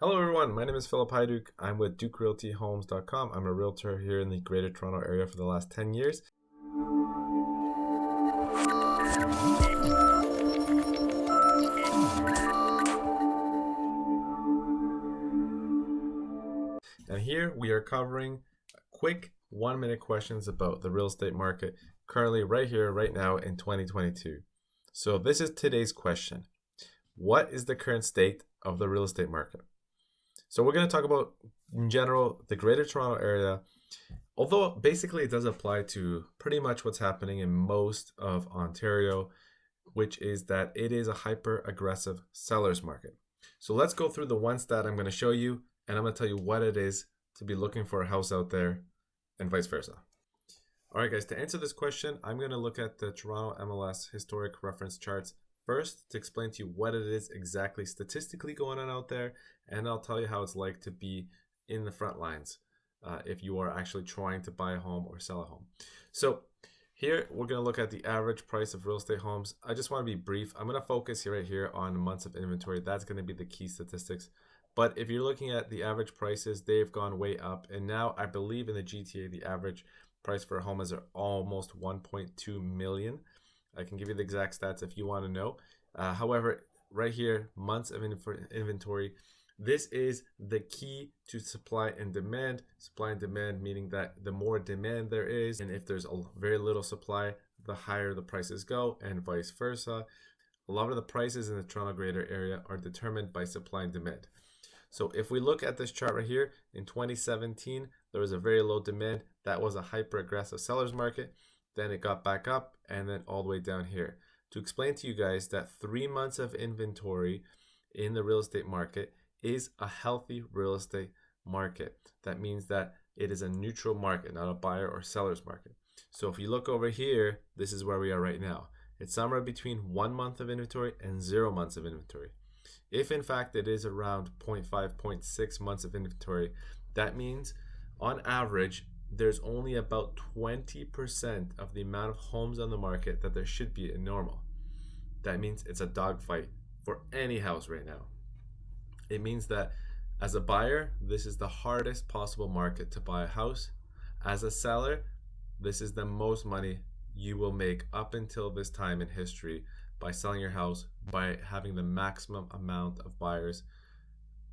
Hello everyone, my name is Filip Hajduk. I'm with DukeRealtyHomes.com. I'm a realtor here in the Greater Toronto area for the last 10 years. And here we are covering quick 1-minute questions about the real estate market currently right here, right now in 2022. So this is today's question. What is the current state of the real estate market? So we're going to talk about, in general, the Greater Toronto area, although basically it does apply to pretty much what's happening in most of Ontario, which is that it is a hyper-aggressive seller's market. So let's go through the one stat I'm going to show you, and I'm going to tell you what it is to be looking for a house out there, and vice versa. All right, guys, to answer this question, I'm going to look at the Toronto MLS historic reference charts first to explain to you what it is exactly statistically going on out there, and I'll tell you how it's like to be in the front lines if you are actually trying to buy a home or sell a home. So here we're going to look at the average price of real estate homes. I just want to be brief. I'm going to focus right here on months of inventory. That's going to be the key statistics. But if you're looking at the average prices, they've gone way up. And now I believe in the GTA, the average price for a home is almost 1.2 million. I can give you the exact stats if you want to know. However, right here, months of inventory, this is the key to supply and demand. Supply and demand meaning that the more demand there is, and if there's a very little supply, the higher the prices go, and vice versa. A lot of the prices in the Toronto greater area are determined by supply and demand. So if we look at this chart right here, in 2017, there was a very low demand. That was a hyper-aggressive seller's market. Then it got back up and then all the way down here. To explain to you guys that 3 months of inventory in the real estate market is a healthy real estate market. That means that it is a neutral market, not a buyer or seller's market. So if you look over here, this is where we are right now. It's somewhere between 1 month of inventory and 0 months of inventory. If in fact it is around 0.5, 0.6 months of inventory, that means on average, there's only about 20% of the amount of homes on the market that there should be in normal. That means it's a dogfight for any house right now. It means that as a buyer, this is the hardest possible market to buy a house. As a seller, this is the most money you will make up until this time in history by selling your house, by having the maximum amount of buyers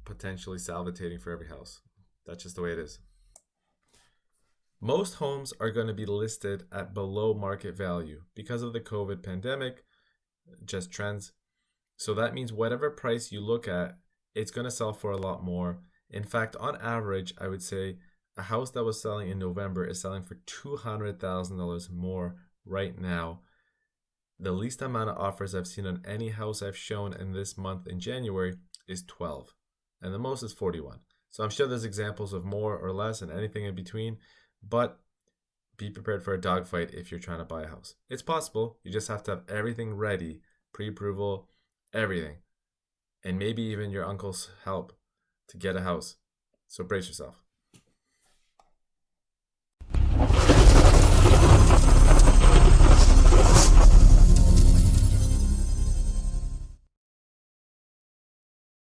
potentially salivating for every house. That's just the way it is. Most homes are going to be listed at below market value because of the COVID pandemic, just trends. So that means whatever price you look at, it's going to sell for a lot more. In fact, on average, I would say a house that was selling in November is selling for $200,000 more right now. The least amount of offers I've seen on any house I've shown in this month in January is 12, and the most is 41. So I'm sure there's examples of more or less and anything in between, but be prepared for a dogfight if you're trying to buy a house. It's possible. You just have to have everything ready, pre-approval, everything, and maybe even your uncle's help to get a house. So brace yourself.